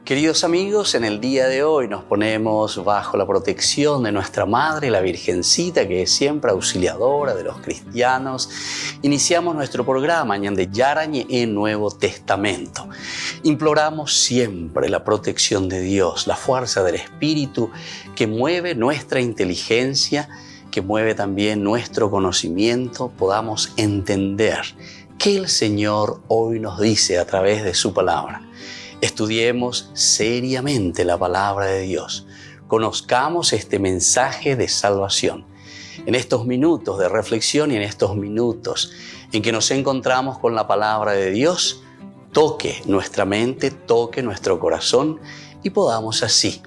Queridos amigos, en el día de hoy nos ponemos bajo la protección de nuestra Madre, la Virgencita, que es siempre auxiliadora de los cristianos. Iniciamos nuestro programa Ñande Yarañe en Nuevo Testamento. Imploramos siempre la protección de Dios, la fuerza del Espíritu que mueve nuestra inteligencia, que mueve también nuestro conocimiento, podamos entender qué el Señor hoy nos dice a través de su palabra. Estudiemos seriamente la palabra de Dios. Conozcamos este mensaje de salvación. En estos minutos de reflexión y en estos minutos en que nos encontramos con la palabra de Dios, toque nuestra mente, toque nuestro corazón y podamos así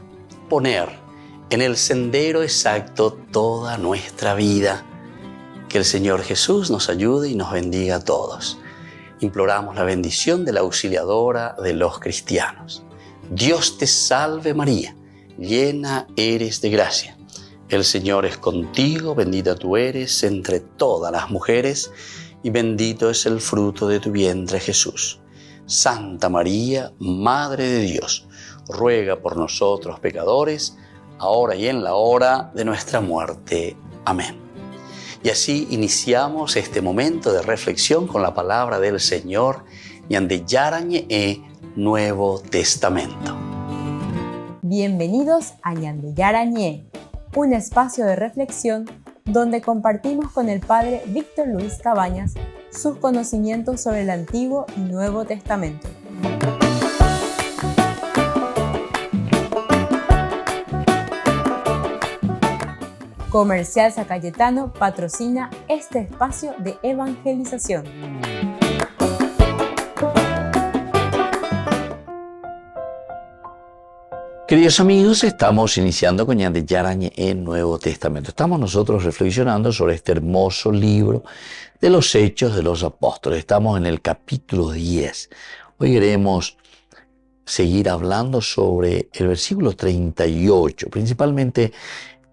poner en el sendero exacto toda nuestra vida. Que el Señor Jesús nos ayude y nos bendiga a todos. Imploramos la bendición de la auxiliadora de los cristianos. Dios te salve María, llena eres de gracia. El Señor es contigo, bendita tú eres entre todas las mujeres y bendito es el fruto de tu vientre Jesús. Santa María, Madre de Dios, ruega por nosotros pecadores, ahora y en la hora de nuestra muerte. Amén. Y así iniciamos este momento de reflexión con la palabra del Señor, Ñande Yarañe Nuevo Testamento. Bienvenidos a Ñande Yarañe, un espacio de reflexión donde compartimos con el Padre Víctor Luis Cabañas sus conocimientos sobre el Antiguo y Nuevo Testamento. Comercial San Cayetano patrocina este espacio de evangelización. Queridos amigos, estamos iniciando con Ñande Yarañe en Nuevo Testamento. Estamos nosotros reflexionando sobre este hermoso libro de los Hechos de los Apóstoles. Estamos en el capítulo 10. Hoy queremos seguir hablando sobre el versículo 38, principalmente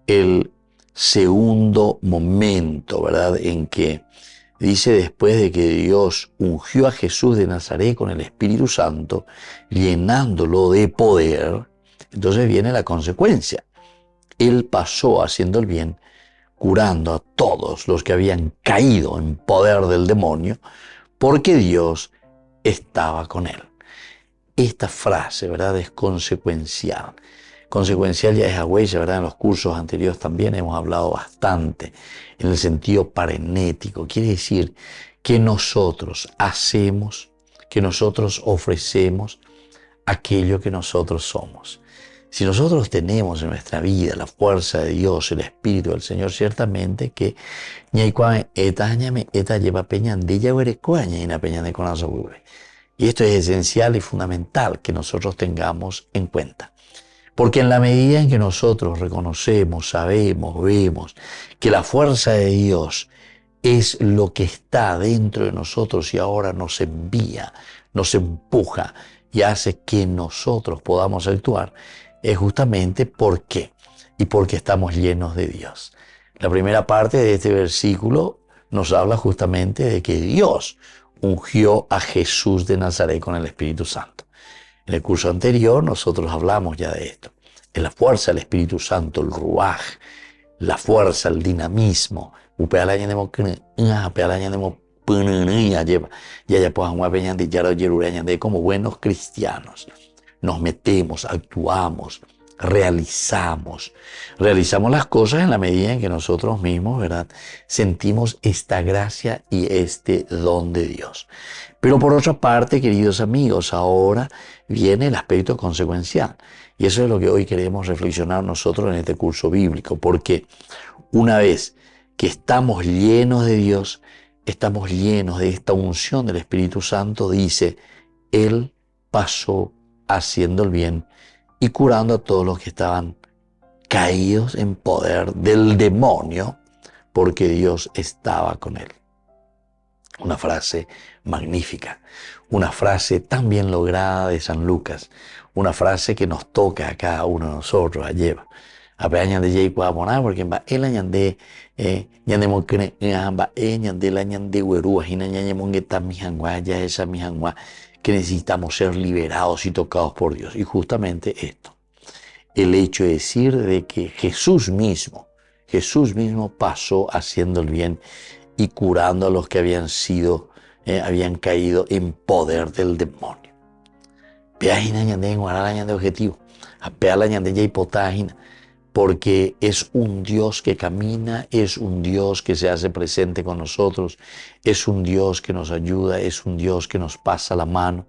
el segundo momento, ¿verdad? En que dice después de que Dios ungió a Jesús de Nazaret con el Espíritu Santo, llenándolo de poder, entonces viene la consecuencia. Él pasó haciendo el bien, curando a todos los que habían caído en poder del demonio, porque Dios estaba con él. Esta frase, ¿verdad?, es consecuencial. Consecuencial ya es agüella, ¿verdad? En los cursos anteriores también hemos hablado bastante en el sentido parenético. Quiere decir que nosotros hacemos, que nosotros ofrecemos aquello que nosotros somos. Si nosotros tenemos en nuestra vida la fuerza de Dios, el Espíritu del Señor, ciertamente que y esto es esencial y fundamental que nosotros tengamos en cuenta. Porque en la medida en que nosotros reconocemos, sabemos, vemos que la fuerza de Dios es lo que está dentro de nosotros y ahora nos envía, nos empuja y hace que nosotros podamos actuar, es justamente ¿por qué? Y porque estamos llenos de Dios. La primera parte de este versículo nos habla justamente de que Dios ungió a Jesús de Nazaret con el Espíritu Santo. En el curso anterior nosotros hablamos ya de esto. Es la fuerza del Espíritu Santo, el ruaj, la fuerza, el dinamismo. Como buenos cristianos nos metemos, actuamos, realizamos las cosas en la medida en que nosotros mismos, ¿verdad?, sentimos esta gracia y este don de Dios. Pero por otra parte, queridos amigos, ahora viene el aspecto consecuencial. Y eso es lo que hoy queremos reflexionar nosotros en este curso bíblico, porque una vez que estamos llenos de Dios, estamos llenos de esta unción del Espíritu Santo, dice, Él pasó haciendo el bien y curando a todos los que estaban caídos en poder del demonio, porque Dios estaba con él. Una frase magnífica, una frase tan bien lograda de San Lucas, una frase que nos toca a cada uno de nosotros, a lleva. A peña de Jay Guaboná, porque va el añande, ñande mokene, va ñande la ñande huerúa, hina ñañe mongueta mi jangua, ya esa mi jangua, que necesitamos ser liberados y tocados por Dios. Y justamente esto, el hecho de decir de que Jesús mismo pasó haciendo el bien y curando a los que habían caído en poder del demonio. Objetivo, porque es un Dios que camina, es un Dios que se hace presente con nosotros, es un Dios que nos ayuda, es un Dios que nos pasa la mano,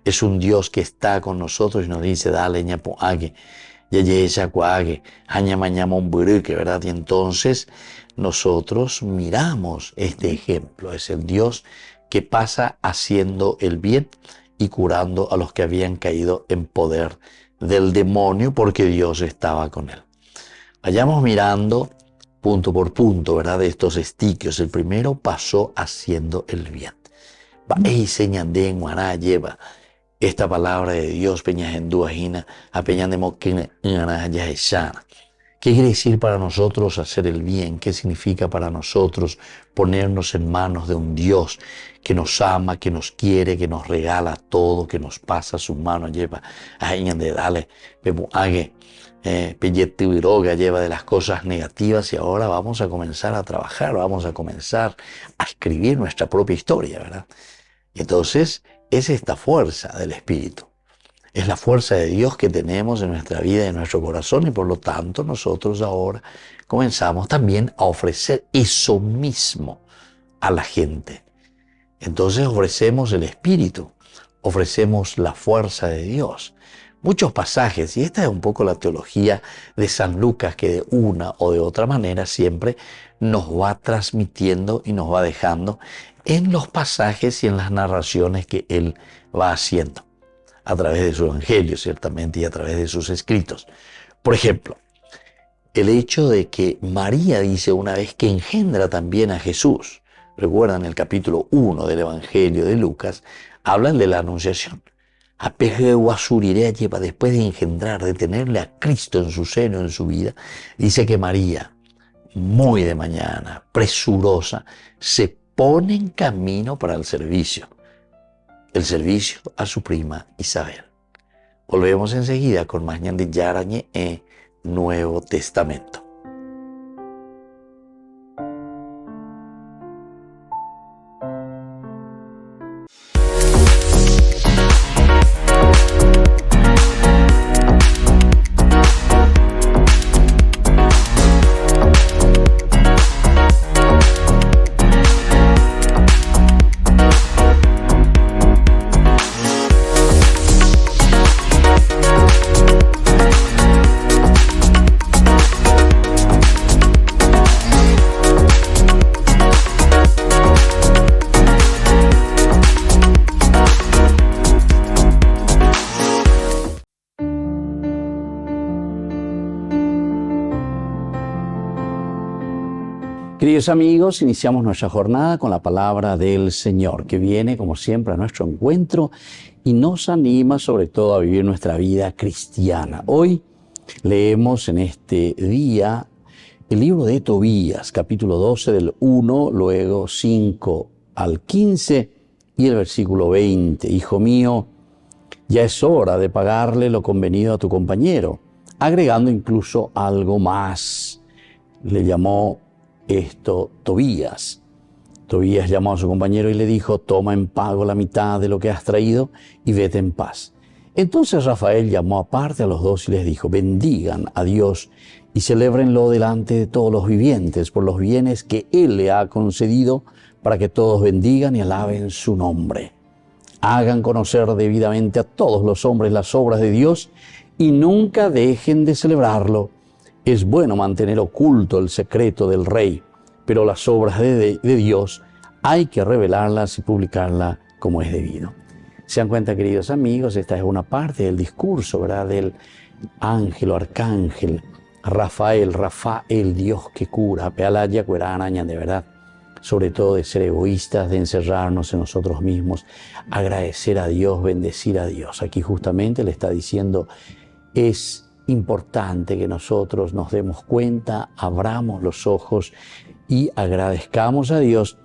es un Dios que está con nosotros y nos dice, dale, ñapo, hague, ¿verdad? Y entonces nosotros miramos este ejemplo, es el Dios que pasa haciendo el bien y curando a los que habían caído en poder del demonio porque Dios estaba con él. Vayamos mirando punto por punto, ¿verdad? De estos estiquios. El primero pasó haciendo el bien. Lleva esta palabra de Dios, peñajenduajina, a peñandemo ¿Qué quiere decir para nosotros hacer el bien? ¿Qué significa para nosotros ponernos en manos de un Dios que nos ama, que nos quiere, que nos regala todo, que nos pasa su mano? Lleva lleva de las cosas negativas y ahora vamos a comenzar a trabajar, vamos a comenzar a escribir nuestra propia historia, ¿verdad? Y entonces es esta fuerza del Espíritu. Es la fuerza de Dios que tenemos en nuestra vida y en nuestro corazón y por lo tanto nosotros ahora comenzamos también a ofrecer eso mismo a la gente. Entonces ofrecemos el Espíritu, ofrecemos la fuerza de Dios. Muchos pasajes, y esta es un poco la teología de San Lucas que de una o de otra manera siempre nos va transmitiendo y nos va dejando en los pasajes y en las narraciones que él va haciendo. A través de su evangelio, ciertamente, y a través de sus escritos. Por ejemplo, el hecho de que María dice una vez que engendra también a Jesús. Recuerdan el capítulo 1 del evangelio de Lucas, hablan de la anunciación. Después de engendrar, de tenerle a Cristo en su seno, en su vida, dice que María, muy de mañana, presurosa, se pone en camino para el servicio a su prima Isabel. Volvemos enseguida con más ñande Yarañe Nuevo Testamento. Queridos amigos, iniciamos nuestra jornada con la palabra del Señor, que viene, como siempre, a nuestro encuentro y nos anima sobre todo a vivir nuestra vida cristiana. Hoy leemos en este día el libro de Tobías, capítulo 12 del 1, luego 5 al 15 y el versículo 20. Hijo mío, ya es hora de pagarle lo convenido a tu compañero, agregando incluso algo más. Le llamó esto Tobías. Tobías llamó a su compañero y le dijo, toma en pago la mitad de lo que has traído y vete en paz. Entonces Rafael llamó aparte a los dos y les dijo, bendigan a Dios y celébrenlo delante de todos los vivientes por los bienes que Él le ha concedido para que todos bendigan y alaben su nombre. Hagan conocer debidamente a todos los hombres las obras de Dios y nunca dejen de celebrarlo. Es bueno mantener oculto el secreto del rey, pero las obras de Dios hay que revelarlas y publicarlas como es debido. Se dan cuenta, queridos amigos, esta es una parte del discurso, ¿verdad?, del ángel o arcángel Rafael, Dios que cura, Pealaya Cueranaña, de verdad, sobre todo de ser egoístas, de encerrarnos en nosotros mismos, agradecer a Dios, bendecir a Dios. Aquí justamente le está diciendo, es importante que nosotros nos demos cuenta, abramos los ojos y agradezcamos a Dios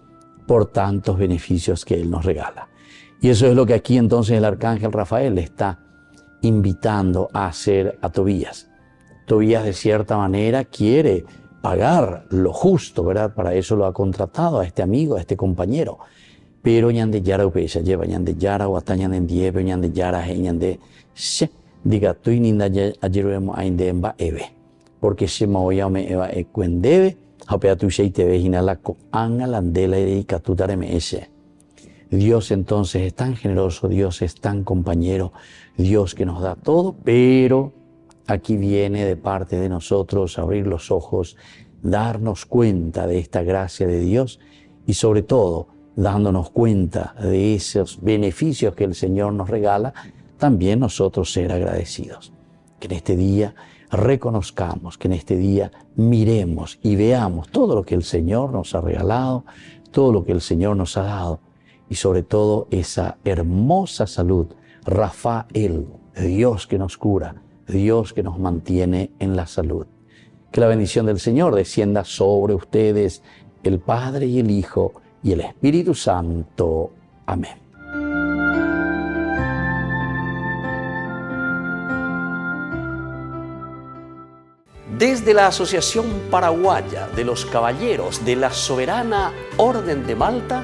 por tantos beneficios que Él nos regala. Y eso es lo que aquí entonces el arcángel Rafael le está invitando a hacer a Tobías. Tobías de cierta manera quiere pagar lo justo, ¿verdad? Para eso lo ha contratado a este amigo, a este compañero. Pero ñande yara upesa lleva ñande yara o hasta ñande diebe ñande yara ñande se diga tu ninda ayeruemo aindemba eve. Porque se moya me eva ecuendebe hapea tu sheite vejinala ko angalandela y catutareme ese. Dios entonces es tan generoso, Dios es tan compañero, Dios que nos da todo, pero aquí viene de parte de nosotros abrir los ojos, darnos cuenta de esta gracia de Dios y sobre todo dándonos cuenta de esos beneficios que el Señor nos regala, también nosotros ser agradecidos. Que en este día reconozcamos, que en este día miremos y veamos todo lo que el Señor nos ha regalado, todo lo que el Señor nos ha dado y sobre todo esa hermosa salud, Rafael, Dios que nos cura, Dios que nos mantiene en la salud. Que la bendición del Señor descienda sobre ustedes, el Padre y el Hijo y el Espíritu Santo. Amén. Desde la Asociación Paraguaya de los Caballeros de la Soberana Orden de Malta,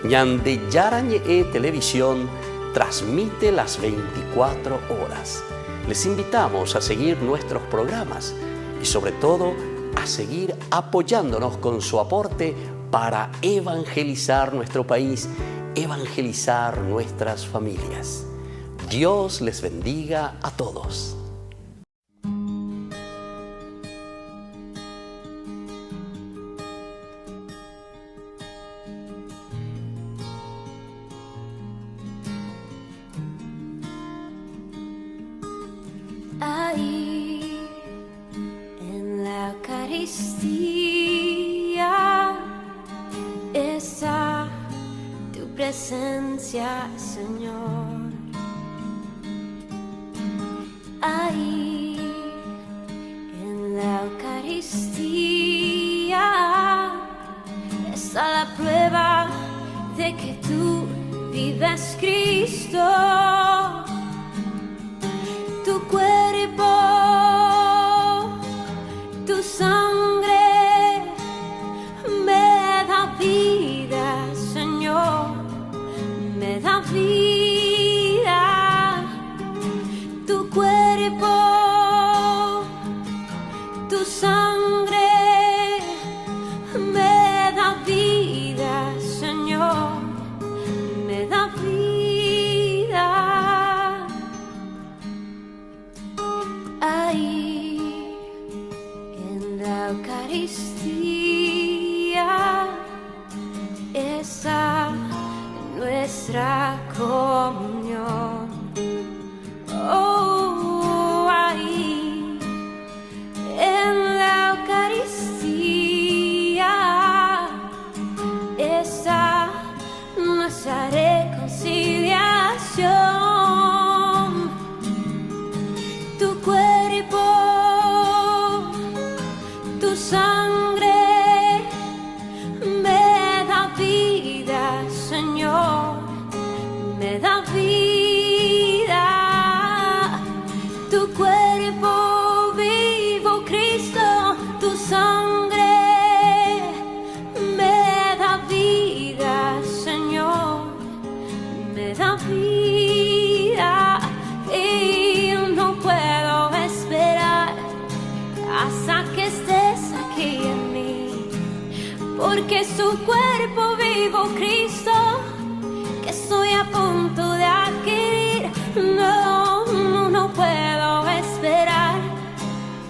Ñande Yarañe Televisión transmite las 24 horas. Les invitamos a seguir nuestros programas y sobre todo a seguir apoyándonos con su aporte para evangelizar nuestro país, evangelizar nuestras familias. Dios les bendiga a todos. Ahí en la Eucaristía está tu presencia, Señor. Ahí en la Eucaristía está la prueba de que tú vives, Cristo. Tu cuerpo, tu sangre me da vida, Señor, me da vida. Tu cuerpo, tu sangre me da vida, Señor, me da vida. Ahí en la Eucaristía está nuestra comunión. Oh, ahí en la Eucaristía está nuestra reconciliación. Sangre me da vida, Señor, me da vida. Tu cuerpo vivo, Cristo, tu sangre me da vida, Señor, me da vida. Y no puedo esperar hasta que estés aquí en mí, porque es tu cuerpo vivo, Cristo, que estoy a punto de adquirir. No puedo esperar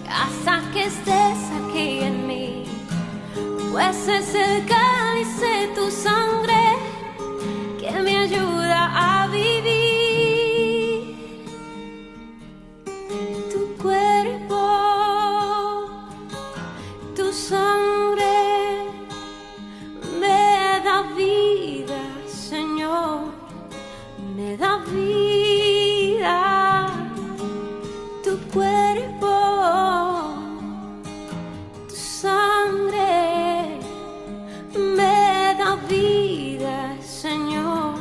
hasta que estés aquí en mí, pues es el cáliz de tu sangre que me ayuda a vivir. Tu cuerpo, tu sangre me da vida, Señor, me da vida. Tu cuerpo, tu sangre me da vida, Señor,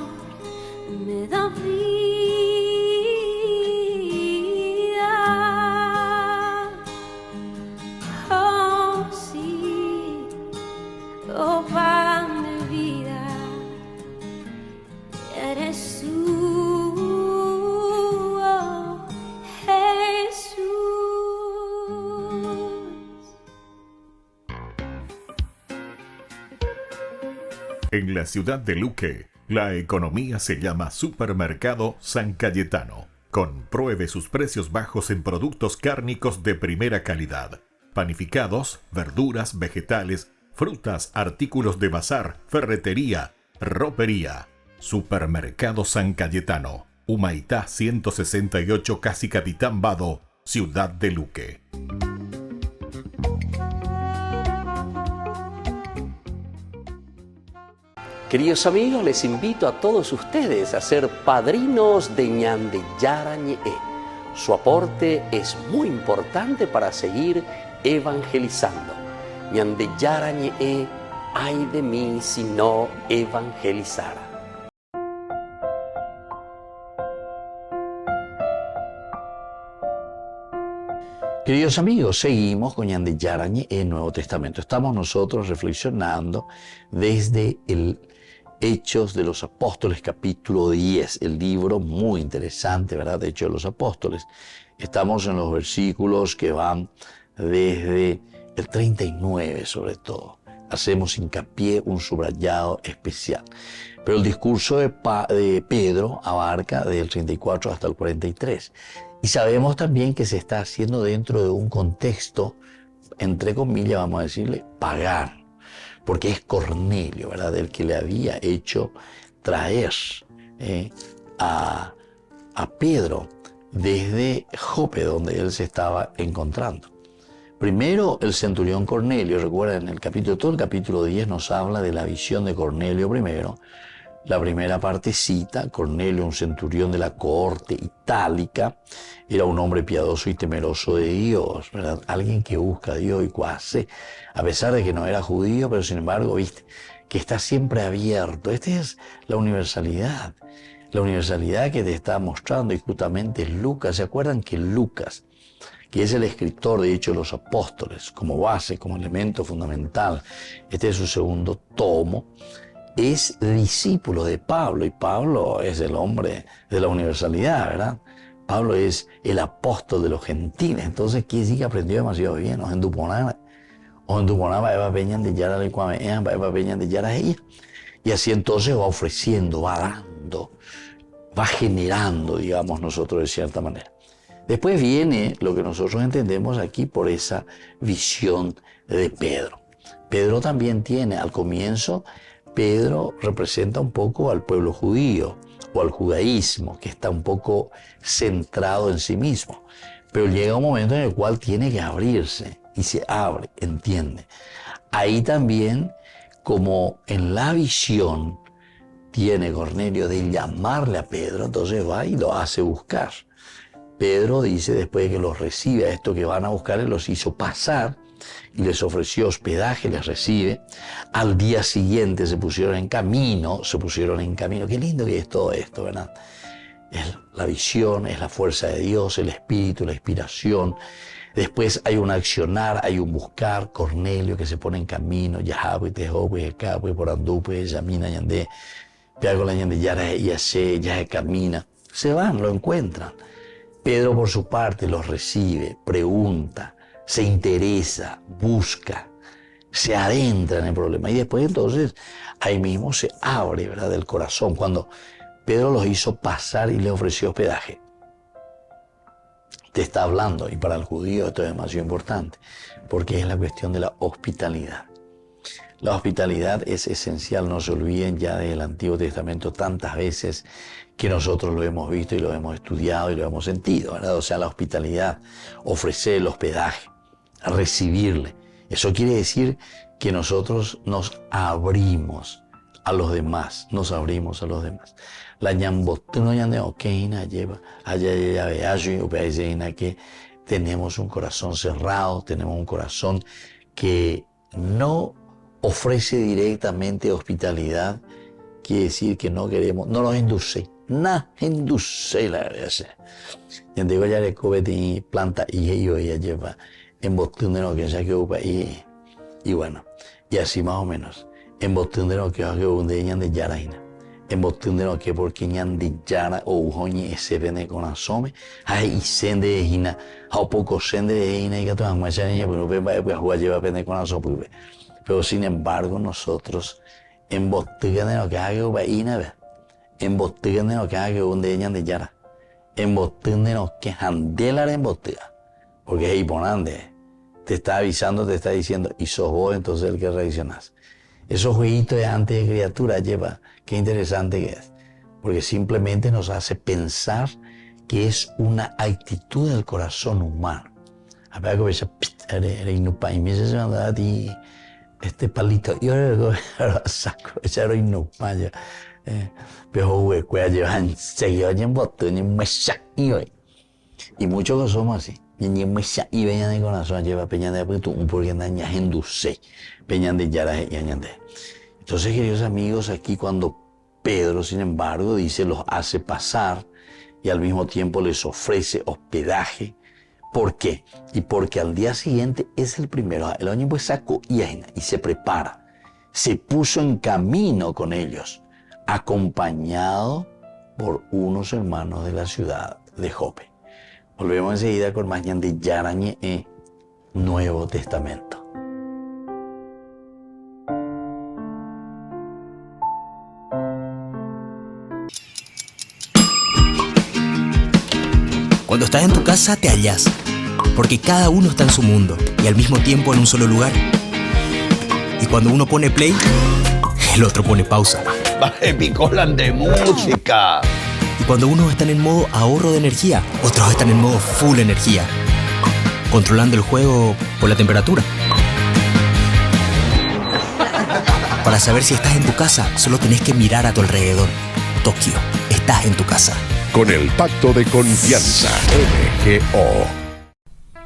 En la ciudad de Luque, la economía se llama Supermercado San Cayetano. Compruebe sus precios bajos en productos cárnicos de primera calidad. Panificados, verduras, vegetales, frutas, artículos de bazar, ferretería, ropería. Supermercado San Cayetano, Humaitá 168, Casi Capitán Vado, ciudad de Luque. Queridos amigos, les invito a todos ustedes a ser padrinos de Ñande Yara Ñe'e. Su aporte es muy importante para seguir evangelizando. Ñande Yara Ñe'e, ay de mí si no evangelizara. Queridos amigos, seguimos con Ñande Yara Ñe'e en Nuevo Testamento. Estamos nosotros reflexionando desde el Hechos de los Apóstoles, capítulo 10, el libro muy interesante, ¿verdad? De Hechos de los Apóstoles. Estamos en los versículos que van desde el 39 sobre todo. Hacemos hincapié, un subrayado especial. Pero el discurso de Pedro abarca del 34 hasta el 43. Y sabemos también que se está haciendo dentro de un contexto, entre comillas, vamos a decirle, pagano. Porque es Cornelio, ¿verdad?, el que le había hecho traer a Pedro desde Jope, donde él se estaba encontrando. Primero, el centurión Cornelio, recuerden, todo el capítulo 10 nos habla de la visión de Cornelio primero. La primera partecita, Cornelio, un centurión de la cohorte itálica, era un hombre piadoso y temeroso de Dios, ¿verdad? Alguien que busca a Dios y hace, a pesar de que no era judío, pero sin embargo, viste, que está siempre abierto. Esta es la universalidad que te está mostrando, y justamente es Lucas. ¿Se acuerdan que Lucas, que es el escritor de Hechos de los Apóstoles, como base, como elemento fundamental, este es su segundo tomo, es discípulo de Pablo, y Pablo es el hombre de la universalidad, ¿verdad? Pablo es el apóstol de los gentiles, entonces quiere decir que aprendió demasiado bien. O en Duponaba Eva Peña de Yara le Cuame Eva Peña de Yara ella. Y así entonces va ofreciendo, va dando, va generando, digamos nosotros de cierta manera. Después viene lo que nosotros entendemos aquí por esa visión de Pedro. Pedro también tiene, al comienzo, Pedro representa un poco al pueblo judío o al judaísmo, que está un poco centrado en sí mismo. Pero llega un momento en el cual tiene que abrirse, y se abre, entiende. Ahí también, como en la visión tiene Cornelio de llamarle a Pedro, entonces va y lo hace buscar. Pedro dice, después de que los recibe a esto que van a buscar, él los hizo pasar y les ofreció hospedaje, les recibe. Al día siguiente se pusieron en camino. Qué lindo que es todo esto, ¿verdad? Es la visión, es la fuerza de Dios, el espíritu, la inspiración. Después hay un accionar, hay un buscar. Cornelio que se pone en camino, Yahabu, Tejobu, Jecabu, Porandupu, Yamina, Yandé, Piago, la Yandé, Yara, Yase, Yahe camina. Se van, lo encuentran. Pedro, por su parte, los recibe, pregunta, se interesa, busca, se adentra en el problema. Y después entonces ahí mismo se abre, ¿verdad?, el corazón. Cuando Pedro los hizo pasar y le ofreció hospedaje. Te está hablando, y para el judío esto es demasiado importante, porque es la cuestión de la hospitalidad. La hospitalidad es esencial, no se olviden ya del Antiguo Testamento tantas veces que nosotros lo hemos visto y lo hemos estudiado y lo hemos sentido, ¿verdad? O sea, la hospitalidad, ofrecer el hospedaje, recibirle. Eso quiere decir que nosotros nos abrimos a los demás, La ñambotino ñande okeina lleva, allá que tenemos un corazón cerrado, tenemos un corazón que no ofrece directamente hospitalidad, quiere decir que no queremos, no nos induce, la verdad. Digo ya le cobete planta y ella lleva en botundero que ya que upa y bueno, y así más o menos, en botundero que haga un de ñan de yaraina, en botundero que porque ñan de yara o ujoñi ese vene con asome, ay sende de hina, a poco sende de hina y que toman más ya pero pues jugar lleva pene con asome. Pero sin embargo nosotros Embostigan de lo que haga vaina, ve. Embostigan de lo que haga un de ellas de Yara. Embostigan de lo que handela embostiga. Porque es hiponante. Te está avisando, te está diciendo, y sos vos entonces el que reaccionás. Esos jueguitos de antes de criatura, lleva, qué interesante que es. Porque simplemente nos hace pensar que es una actitud del corazón humano. A ver, que era inupa, y me dice, se mandaba a ti este palito. Yo lo saco, ese era inupa. Pero huecuea llevan seguido en botón, en mesa, y muchos que somos así. Y venían de corazón, lleva peña de apuntum, porque andan ya en dulce, peña de yara y añade. Entonces, queridos amigos, aquí cuando Pedro, sin embargo, dice, los hace pasar y al mismo tiempo les ofrece hospedaje. ¿Por qué? Y porque al día siguiente es el primero. El año pues sacó y se prepara. Se puso en camino con ellos, acompañado por unos hermanos de la ciudad de Jope. Volvemos enseguida con más de Yara Ñe'e, Nuevo Testamento. Cuando estás en tu casa te hallas, porque cada uno está en su mundo y al mismo tiempo en un solo lugar. Y cuando uno pone play, el otro pone pausa. ¡Baje picolan de música! Y cuando unos están en modo ahorro de energía, otros están en modo full energía, controlando el juego por la temperatura. Para saber si estás en tu casa, solo tenés que mirar a tu alrededor. Tokio, estás en tu casa. Con el Pacto de Confianza, MGO.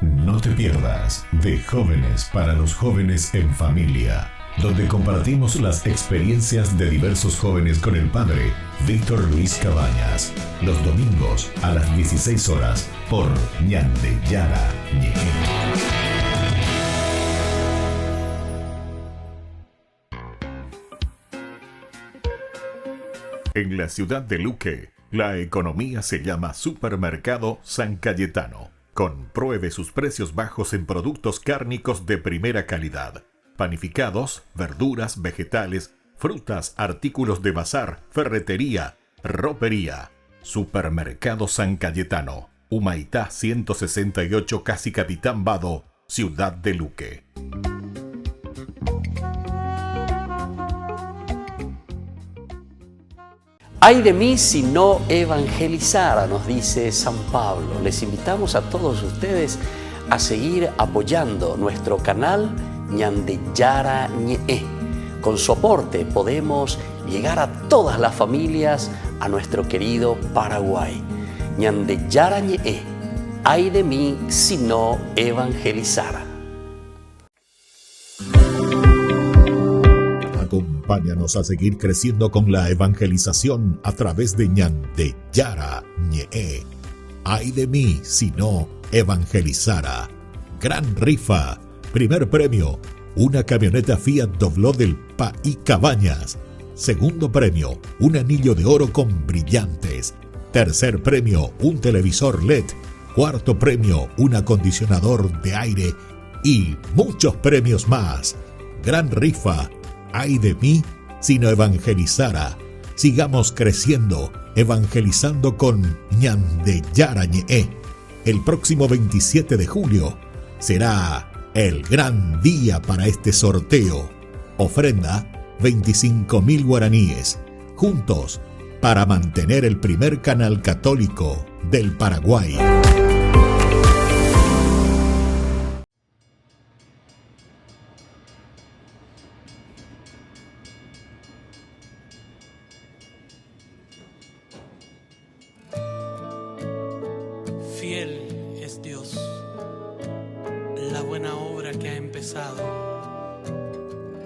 No te pierdas de Jóvenes para los Jóvenes en Familia, donde compartimos las experiencias de diversos jóvenes con el padre Víctor Luis Cabañas, los domingos a las 16 horas por Ñande Yara Ñe'e. En la ciudad de Luque, la economía se llama Supermercado San Cayetano. Compruebe sus precios bajos en productos cárnicos de primera calidad. Panificados, verduras, vegetales, frutas, artículos de bazar, ferretería, ropería. Supermercado San Cayetano, Humaitá 168, Casi Capitán Vado, Ciudad de Luque. Ay de mí si no evangelizara, nos dice San Pablo. Les invitamos a todos ustedes a seguir apoyando nuestro canal Ñande Yara Ñe'e. Con su aporte podemos llegar a todas las familias a nuestro querido Paraguay. Ñande Yara Ñe'e. Ay de mí si no evangelizara. Acompáñanos a seguir creciendo con la evangelización a través de Ñande Yara Ñe'e. Ay de mí si no evangelizara. Gran rifa. Primer premio, una camioneta Fiat Dobló del País Cabañas. Segundo premio, un anillo de oro con brillantes. Tercer premio, un televisor LED. Cuarto premio, un acondicionador de aire. Y muchos premios más. Gran rifa. Ay de mí si no evangelizara. Sigamos creciendo, evangelizando con Ñande Yara Ñe'e. El próximo 27 de julio será el gran día para este sorteo. Ofrenda 25.000 guaraníes. Juntos para mantener el primer canal católico del Paraguay. Fiel es Dios. La buena obra que ha empezado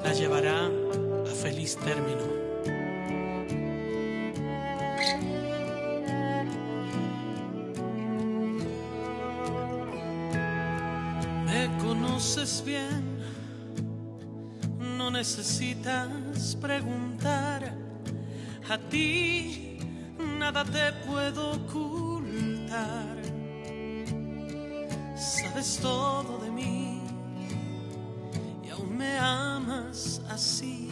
la llevará a feliz término. Me conoces bien, no necesitas preguntar. A ti nada te puedo ocultar. Sabes todo de mí y aún me amas así.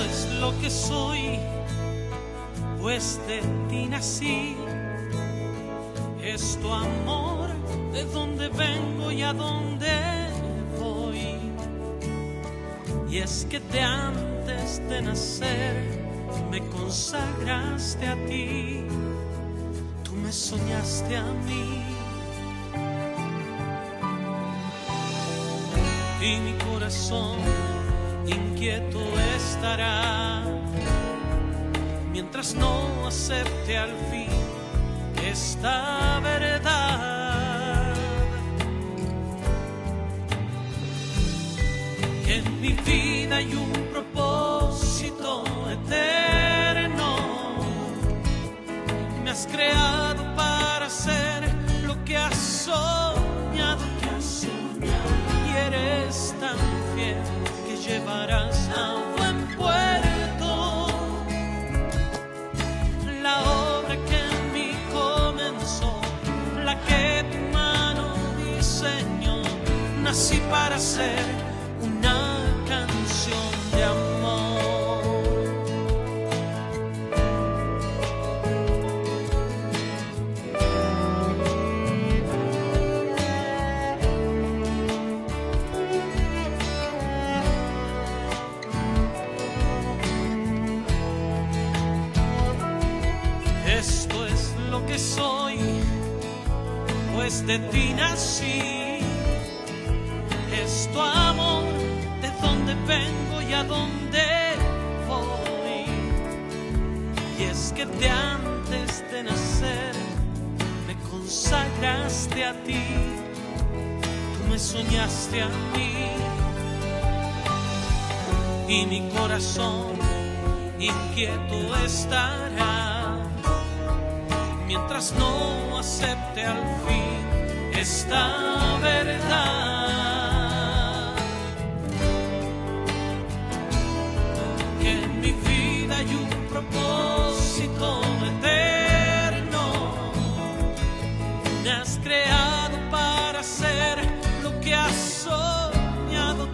es lo que soy, pues de ti nací. Es tu amor, de dónde vengo y a dónde voy. Y es que de antes de nacer me consagraste a ti, tú me soñaste a mí. Y mi corazón inquieto estará mientras no acepte al fin esta verdad, que en mi vida hay un propósito eterno. Me has creado para hacer lo que has soñado, y eres tan fiel que llevarás a buen puerto la obra que en mí comenzó, la que tu mano diseñó. Nací para ser una canción de amor. Esto es lo que soy, pues de ti nací. Es tu amor, de dónde vengo y a dónde voy. Y es que de antes de nacer me consagraste a ti, tú me soñaste a mí. Y mi corazón inquieto estará mientras no acepte al fin esta verdad, que en mi vida hay un propósito eterno. Me has creado para hacer lo que has soñado,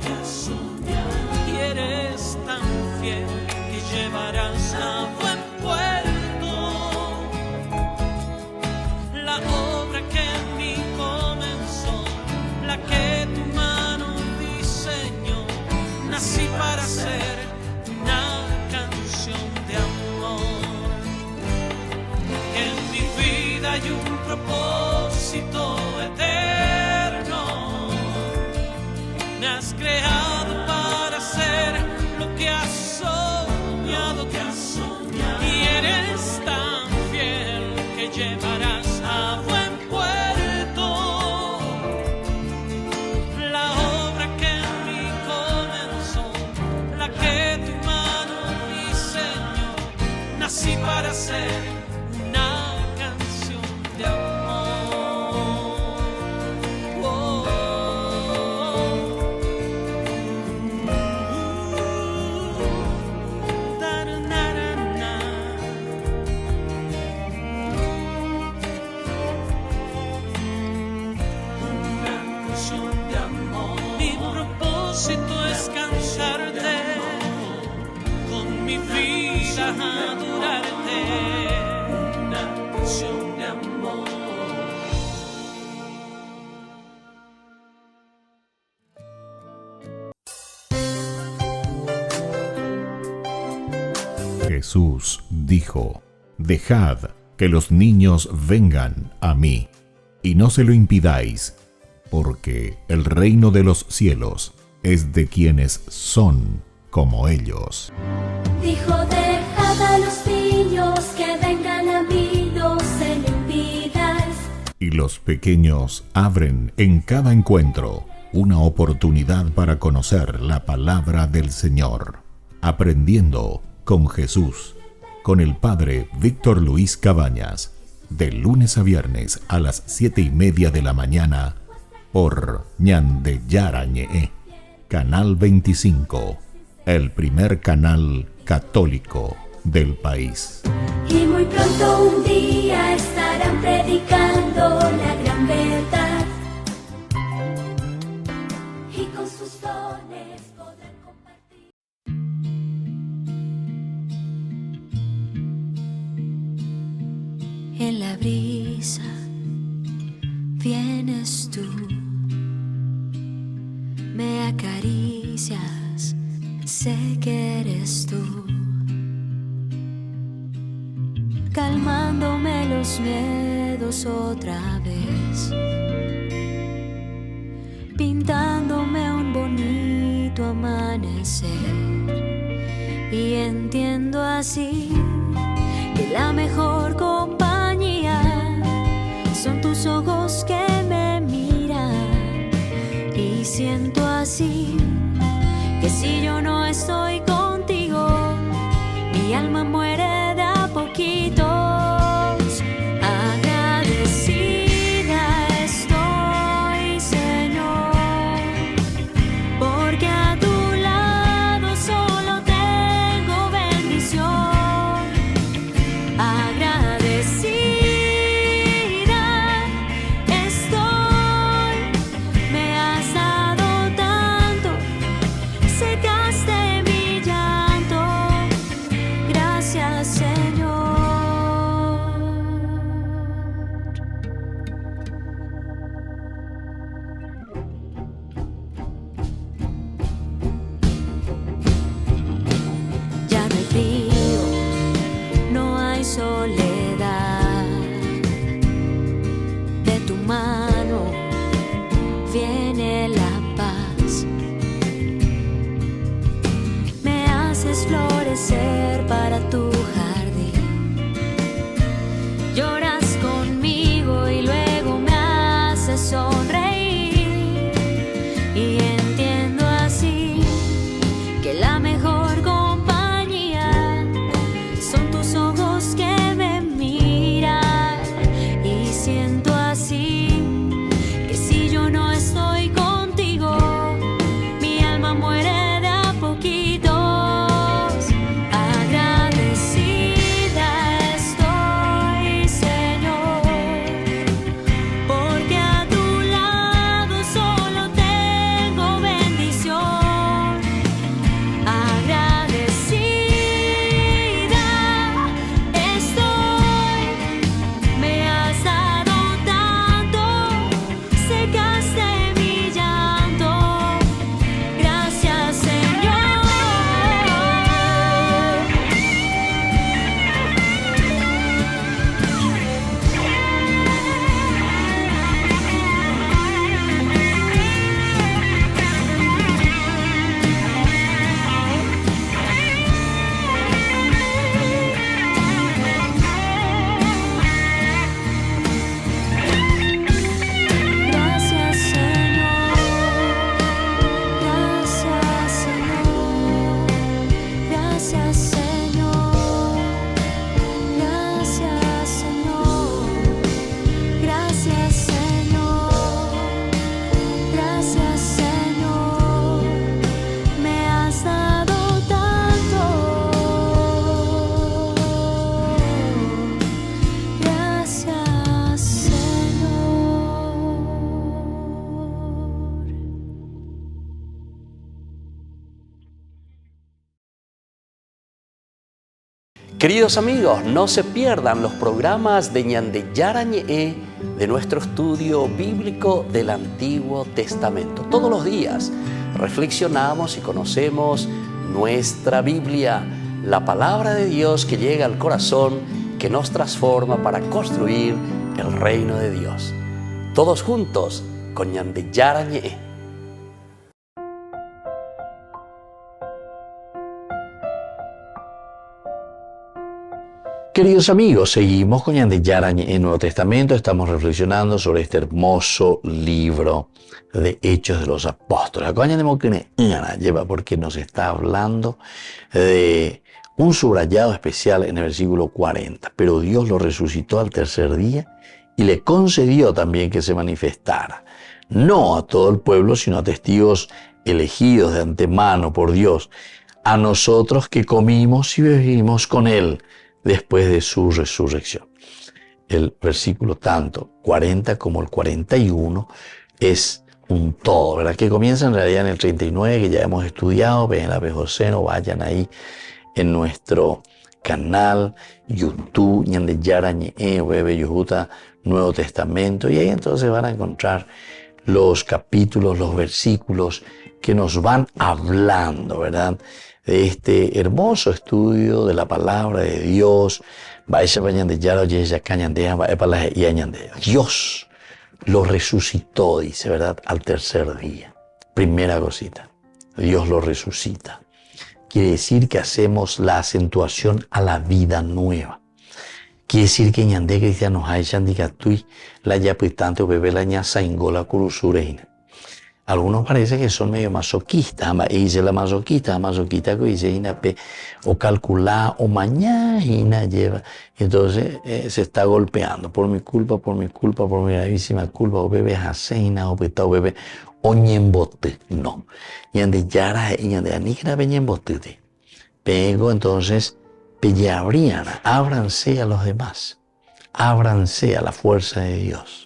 y eres tan fiel que llevarás a buen puerto la obra que en mí comenzó, la que tu mano diseñó. Nací para ser una canción de amor, que en mi vida hay un propósito eterno. Me has creado para hacer lo que has soñado, y eres tan fiel que llevarás a buen puerto la obra que en mí comenzó, la que tu mano diseñó. Nací para ser una canción de amor. Oh, mi propósito es cantarte, con mi vida adorarte, una canción de amor. Jesús dijo: Dejad que los niños vengan a mí, y no se lo impidáis, porque el reino de los cielos es de quienes son como ellos. Dijo, dejad a los niños que vengan a mí, no se lo impidáis. Y los pequeños abren en cada encuentro una oportunidad para conocer la palabra del Señor, aprendiendo con Jesús, con el Padre Víctor Luis Cabañas, de lunes a viernes a las 7:30 de la mañana, por Ñande Yarañe, Canal 25, el primer canal católico del país. Y muy pronto un día estarán predicando la gran verdad, y con sus dones podrán compartir. En la brisa vienes tú, me acaricias, sé que eres tú, calmándome los miedos otra vez, pintándome un bonito amanecer. Y entiendo así que la mejor compañía son tus ojos que me miran. Y siento así que si yo no estoy contigo, mi alma muere de a poquitos. Agradecida estoy, Señor, porque a tu lado solo tengo bendición. Agradecida estoy, me has dado tanto, secaste mi llanto. Gracias, Señor. Ya no hay frío, no hay soledad. De tu mano viene la paz. Me haces florecer para tu jardín. Lloras conmigo y luego me haces sonreír. Y entiendo así que la mejor compañía son tus ojos que me miran. Y siento así que si yo no estoy contigo, mi alma muere de a poquitos. Agradecida estoy, Señor, porque a tu lado solo tengo bendición. Agradecida estoy, me has dado tanto, secaste mi llanto. Gracias, Señor. Gracias, Señor. Gracias, Señor. Gracias, Señor. Gracias, Señor. Gracias, Señor. Gracias, Señor. Me has dado tanto. Gracias, Señor. Queridos amigos, no se pierdan los programas de Ñande Yarañe de nuestro estudio bíblico del Antiguo Testamento. Todos los días reflexionamos y conocemos nuestra Biblia, la palabra de Dios que llega al corazón, que nos transforma para construir el reino de Dios. Todos juntos con Ñande Yarañe. Queridos amigos, seguimos con Ñande Yarañe en el Nuevo Testamento. Estamos reflexionando sobre este hermoso libro de Hechos de los Apóstoles. Porque nos está hablando de un subrayado especial en el versículo 40. Pero Dios lo resucitó al tercer día y le concedió también que se manifestara, no a todo el pueblo, sino a testigos elegidos de antemano por Dios, a nosotros que comimos y bebimos con Él después de su resurrección. El versículo tanto 40 como el 41 es un todo, ¿verdad? Que comienza en realidad en el 39, que ya hemos estudiado. Ven la José, no vayan ahí en nuestro canal YouTube ñande yara ñe bebe yujuta Nuevo Testamento, y ahí entonces van a encontrar los capítulos, los versículos que nos van hablando, ¿verdad?, de este hermoso estudio de la palabra de Dios. Dios lo resucitó, dice, ¿verdad?, al tercer día. Primera cosita, Dios lo resucita. Quiere decir que hacemos la acentuación a la vida nueva. Quiere decir que ñande cristianos hay chandicatui la yapitante o bebé la ñasa ingola curusureina. Algunos parece que son medio masoquistas, y dice la masoquista que dice inape, o calcular, o mañana lleva, y entonces se está golpeando, por mi culpa, por mi gravísima culpa, o bebé jaseina, o peta, o bebé, o ñembote, no. Ñande yara, ñande anigra, ñembote. Pego, entonces, pellabriana, ábranse a los demás, ábranse a la fuerza de Dios.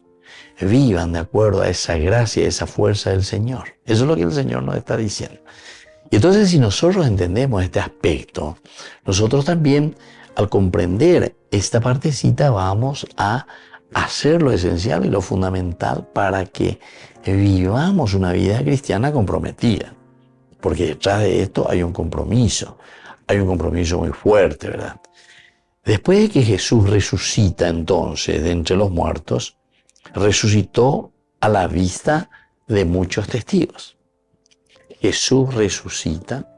Vivan de acuerdo a esa gracia, a esa fuerza del Señor. Eso es lo que el Señor nos está diciendo. Y entonces, si nosotros entendemos este aspecto, nosotros también, al comprender esta partecita, vamos a hacer lo esencial y lo fundamental para que vivamos una vida cristiana comprometida. Porque detrás de esto hay un compromiso muy fuerte, ¿verdad? Después de que Jesús resucita entonces de entre los muertos, resucitó a la vista de muchos testigos. Jesús resucita,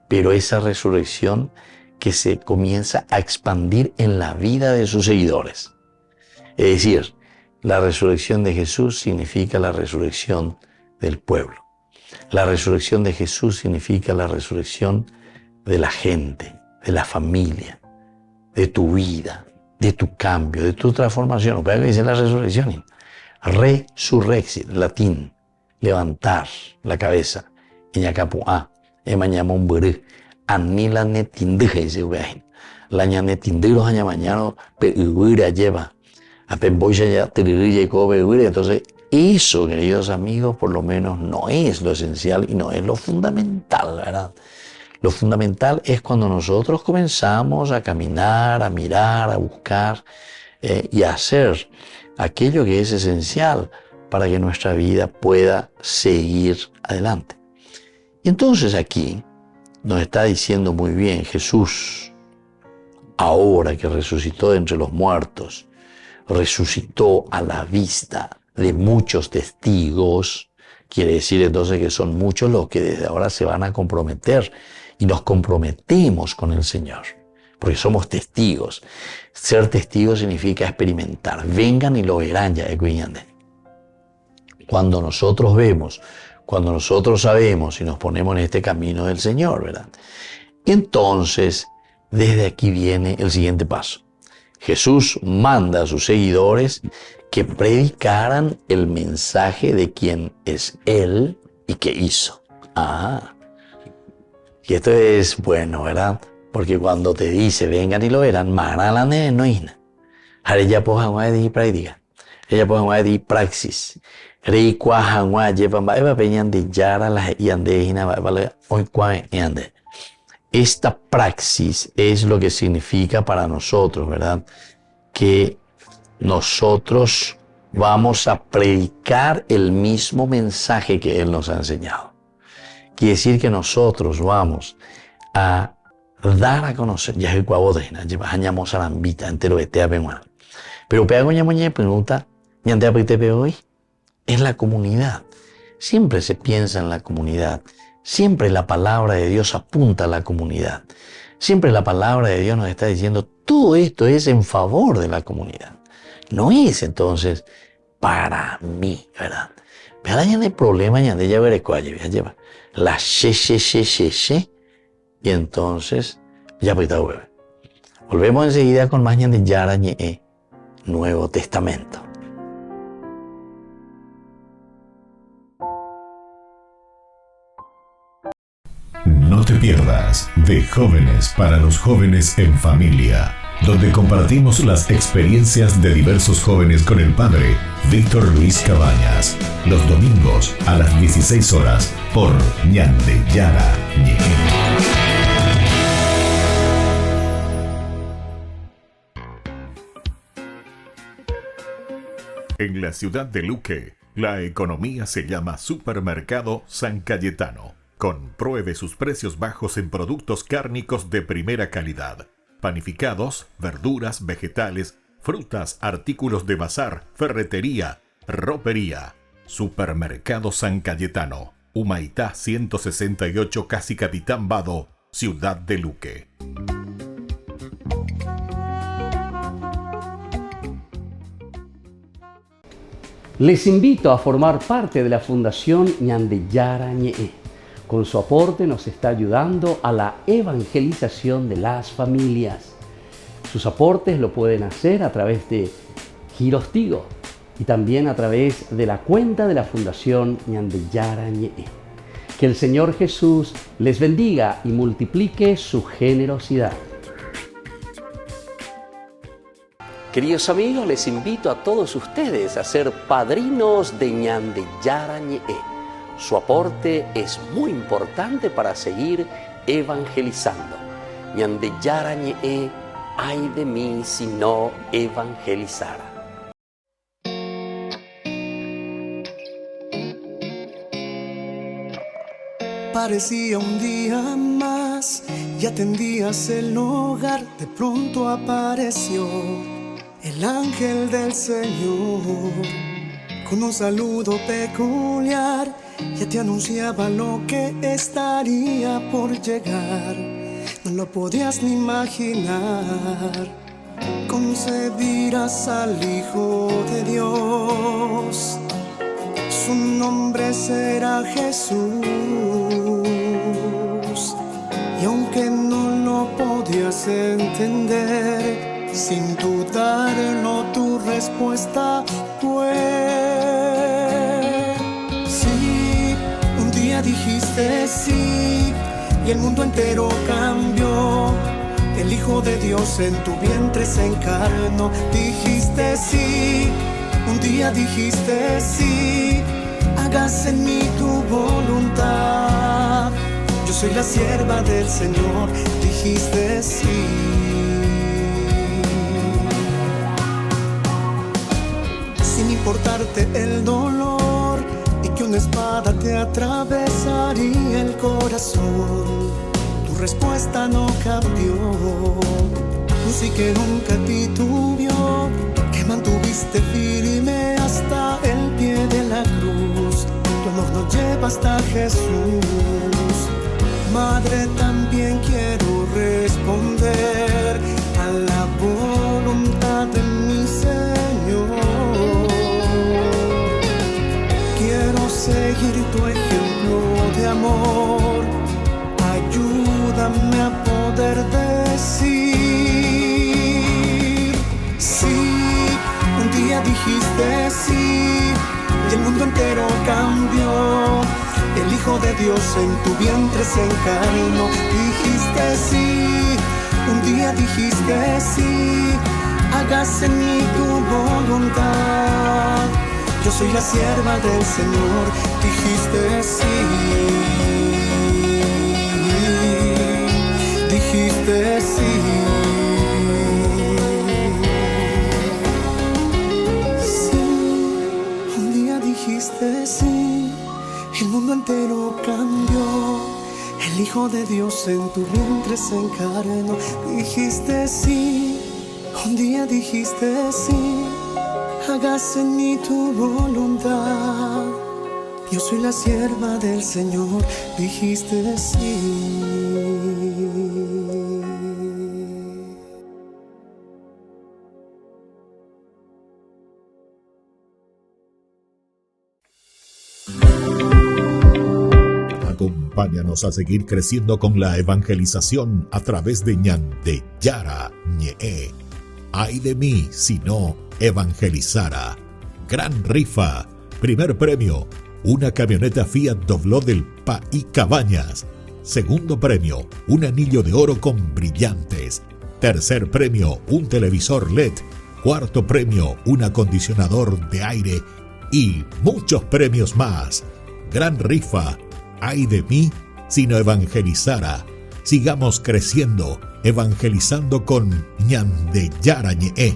pero esa resurrección que se comienza a expandir en la vida de sus seguidores. Es decir, la resurrección de Jesús significa la resurrección del pueblo. La resurrección de Jesús significa la resurrección de la gente, de la familia, de tu vida, de tu cambio, de tu transformación. ¿Qué dice la resurrección? Resurrexit, latín, levantar la cabeza. Iñacapuá, emañamón burú, anila netinduje, dice Ugahin. La ñanetindiros añamañano, peubura lleva. A pemboya ya tiriri y cobe. Entonces, eso, queridos amigos, por lo menos no es lo esencial y no es lo fundamental, ¿verdad? Lo fundamental es cuando nosotros comenzamos a caminar, a mirar, a buscar y a hacer aquello que es esencial para que nuestra vida pueda seguir adelante. Y entonces aquí nos está diciendo muy bien Jesús, ahora que resucitó de entre los muertos, resucitó a la vista de muchos testigos, quiere decir entonces que son muchos los que desde ahora se van a comprometer y nos comprometemos con el Señor, porque somos testigos. Ser testigo significa experimentar. Vengan y lo verán ya. Cuando nosotros vemos, cuando nosotros sabemos y nos ponemos en este camino del Señor, ¿verdad? Entonces, desde aquí viene el siguiente paso. Jesús manda a sus seguidores que predicaran el mensaje de quién es Él y qué hizo. Y esto es bueno, ¿verdad? Porque cuando te dice, vengan y lo verán, maralane no isna. Hareya pohanwa di práctica. Ella pohanwa di praxis. Rei kwahanwa llevan va peñan de yara las yandejina vale hoy cuan yande. Esta praxis es lo que significa para nosotros, ¿verdad? Que nosotros vamos a predicar el mismo mensaje que Él nos ha enseñado. Quiere decir que nosotros vamos a dar a conocer, ya es el cuabodena, lleva añamos a la ambita entero de tea penguana. Pero pega coña moña pregunta, ñantea pite hoy, es la comunidad. Siempre se piensa en la comunidad. Siempre la palabra de Dios apunta a la comunidad. Siempre la palabra de Dios nos está diciendo, todo esto es en favor de la comunidad. No es entonces para mí, ¿verdad? Pero ya no hay problema, ya de veré cuál lleva. La she, y entonces ya pues está bebé. Volvemos enseguida con más de Yara Ñe, Nuevo Testamento. No te pierdas de Jóvenes para los Jóvenes en Familia, donde compartimos las experiencias de diversos jóvenes con el padre Víctor Luis Cabañas, los domingos a las 16 horas por Ñande Yara Ñe. En la ciudad de Luque, la economía se llama Supermercado San Cayetano. Compruebe sus precios bajos en productos cárnicos de primera calidad. Panificados, verduras, vegetales, frutas, artículos de bazar, ferretería, ropería. Supermercado San Cayetano, Humaitá 168, Casi Capitán Vado, ciudad de Luque. Les invito a formar parte de la Fundación Ñandeyara Ñe'e. Con su aporte nos está ayudando a la evangelización de las familias. Sus aportes lo pueden hacer a través de Giros Tigo y también a través de la cuenta de la Fundación Ñandeyara Ñe'e. Que el Señor Jesús les bendiga y multiplique su generosidad. Queridos amigos, les invito a todos ustedes a ser padrinos de Ñandeyara Ñe'e. Su aporte es muy importante para seguir evangelizando. Ñandeyara Ñe'e, ay de mí si no evangelizara. Parecía un día más y atendías el hogar, de pronto apareció el ángel del Señor, con un saludo peculiar, ya te anunciaba lo que estaría por llegar. No lo podías ni imaginar, concebirás al Hijo de Dios, su nombre será Jesús. Y aunque no lo podías entender, sin dudarlo tu respuesta fue sí. Un día dijiste sí y el mundo entero cambió. El Hijo de Dios en tu vientre se encarnó. Dijiste sí, un día dijiste sí, hágase en mí tu voluntad. Yo soy la sierva del Señor, dijiste sí. Sin importarte el dolor y que una espada te atravesaría el corazón, tu respuesta no cambió. Tú sí que nunca titubeó, que mantuviste firme hasta el pie de la cruz. Tu amor nos lleva hasta Jesús. Madre, también quiero responder a la voluntad de mi Señor. Quiero seguir tu ejemplo de amor. Ayúdame a poder decir sí. Un día dijiste sí y el mundo entero cambió. El Hijo de Dios en tu vientre se encarnó. Dijiste sí, un día dijiste sí, hágase en mí tu voluntad. Yo soy la sierva del Señor, dijiste sí. Dijiste sí. Sí, un día dijiste sí, el mundo entero cambió. El Hijo de Dios en tu vientre se encarnó. Dijiste sí, un día dijiste sí, hágase en mí tu voluntad. Yo soy la sierva del Señor, dijiste sí. Acompáñanos a seguir creciendo con la evangelización a través de Ñandeyara Ñe'e. Ay de mí si no evangelizara. Gran rifa. Primer premio, una camioneta Fiat Dobló del País Cabañas. Segundo premio, un anillo de oro con brillantes. Tercer premio, un televisor LED. Cuarto premio, un acondicionador de aire. Y muchos premios más. Gran rifa. Ay de mí si no evangelizara. Sigamos creciendo, evangelizando con Ñandeyara Ñe'e.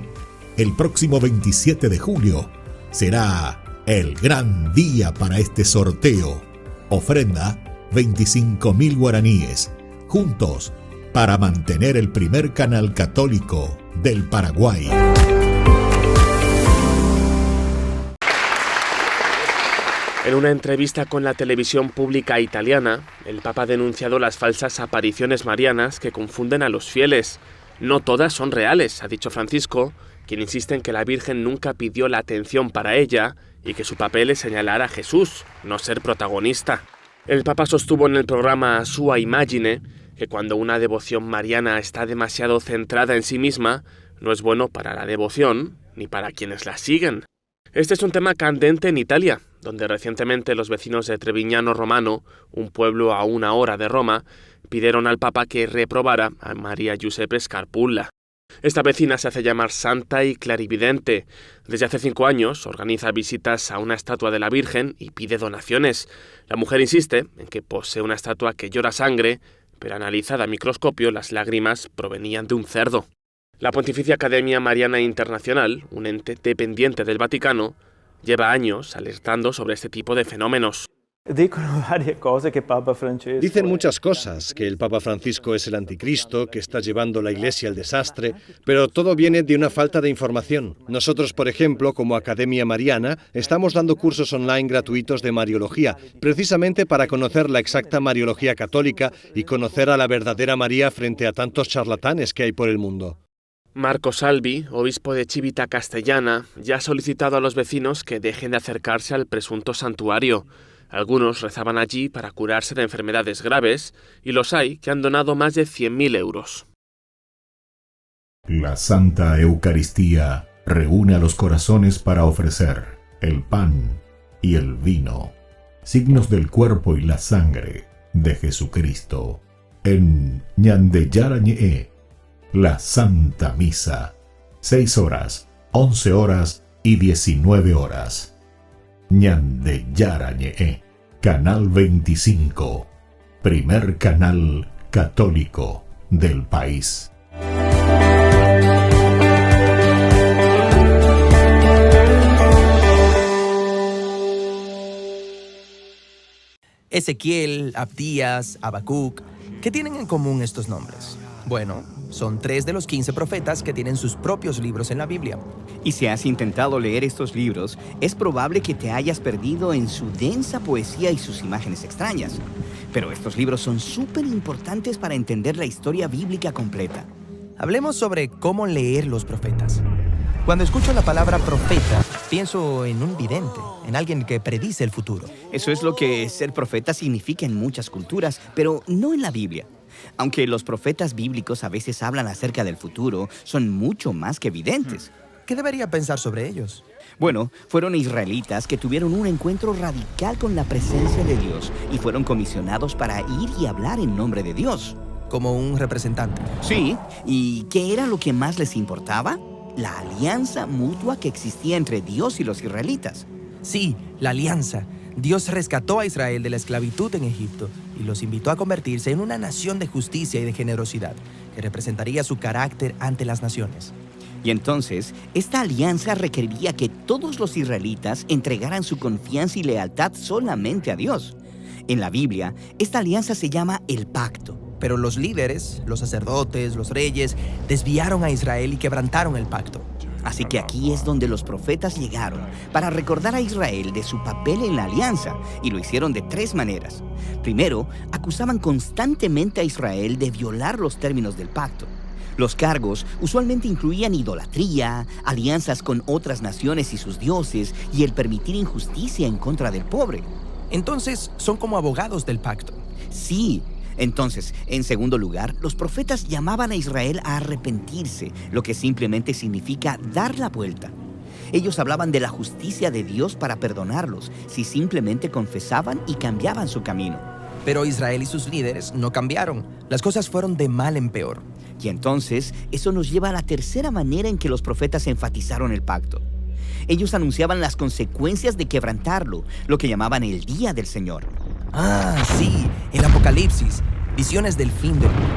El próximo 27 de julio Será el gran día para este sorteo. Ofrenda 25.000 guaraníes. Juntos para mantener el primer canal católico del Paraguay. En una entrevista con la televisión pública italiana, el Papa ha denunciado las falsas apariciones marianas que confunden a los fieles. No todas son reales, ha dicho Francisco, quien insiste en que la Virgen nunca pidió la atención para ella y que su papel es señalar a Jesús, no ser protagonista. El Papa sostuvo en el programa Sua Imagine que cuando una devoción mariana está demasiado centrada en sí misma, no es bueno para la devoción ni para quienes la siguen. Este es un tema candente en Italia, donde recientemente los vecinos de Trevignano Romano, un pueblo a 1 hora de Roma, pidieron al Papa que reprobara a María Giuseppe Scarpulla. Esta vecina se hace llamar santa y clarividente. Desde hace 5 años organiza visitas a una estatua de la Virgen y pide donaciones. La mujer insiste en que posee una estatua que llora sangre, pero analizada a microscopio las lágrimas provenían de un cerdo. La Pontificia Academia Mariana Internacional, un ente dependiente del Vaticano, lleva años alertando sobre este tipo de fenómenos. Dicen muchas cosas, que el Papa Francisco es el anticristo, que está llevando la Iglesia al desastre, pero todo viene de una falta de información. Nosotros, por ejemplo, como Academia Mariana, estamos dando cursos online gratuitos de Mariología, precisamente para conocer la exacta Mariología católica y conocer a la verdadera María frente a tantos charlatanes que hay por el mundo. Marco Salvi, obispo de Civita Castellana, ya ha solicitado a los vecinos que dejen de acercarse al presunto santuario. Algunos rezaban allí para curarse de enfermedades graves y los hay que han donado más de 100.000 euros. La Santa Eucaristía reúne a los corazones para ofrecer el pan y el vino, signos del cuerpo y la sangre de Jesucristo. En Ñandeyarañe, la Santa Misa, 6 horas, 11 horas y 19 horas. Ñandeyarañe, Canal 25, primer canal católico del país. Ezequiel, Abdías, Habacuc, ¿qué tienen en común estos nombres? Bueno, son 3 de los 15 profetas que tienen sus propios libros en la Biblia. Y si has intentado leer estos libros, es probable que te hayas perdido en su densa poesía y sus imágenes extrañas. Pero estos libros son súper importantes para entender la historia bíblica completa. Hablemos sobre cómo leer los profetas. Cuando escucho la palabra profeta, pienso en un vidente, en alguien que predice el futuro. Eso es lo que ser profeta significa en muchas culturas, pero no en la Biblia. Aunque los profetas bíblicos a veces hablan acerca del futuro, son mucho más que videntes. ¿Qué debería pensar sobre ellos? Bueno, fueron israelitas que tuvieron un encuentro radical con la presencia de Dios y fueron comisionados para ir y hablar en nombre de Dios. Como un representante. Sí, ¿y qué era lo que más les importaba? La alianza mutua que existía entre Dios y los israelitas. Sí, la alianza. Dios rescató a Israel de la esclavitud en Egipto y los invitó a convertirse en una nación de justicia y de generosidad, que representaría su carácter ante las naciones. Y entonces, esta alianza requería que todos los israelitas entregaran su confianza y lealtad solamente a Dios. En la Biblia, esta alianza se llama el pacto. Pero los líderes, los sacerdotes, los reyes, desviaron a Israel y quebrantaron el pacto. Así que aquí es donde los profetas llegaron para recordar a Israel de su papel en la alianza, y lo hicieron de 3 maneras. Primero, acusaban constantemente a Israel de violar los términos del pacto. Los cargos usualmente incluían idolatría, alianzas con otras naciones y sus dioses, y el permitir injusticia en contra del pobre. Entonces, son como abogados del pacto. Sí. Entonces, en segundo lugar, los profetas llamaban a Israel a arrepentirse, lo que simplemente significa dar la vuelta. Ellos hablaban de la justicia de Dios para perdonarlos, si simplemente confesaban y cambiaban su camino. Pero Israel y sus líderes no cambiaron. Las cosas fueron de mal en peor. Y entonces, eso nos lleva a la tercera manera en que los profetas enfatizaron el pacto. Ellos anunciaban las consecuencias de quebrantarlo, lo que llamaban el día del Señor. Ah, sí, el Apocalipsis, visiones del fin del mundo.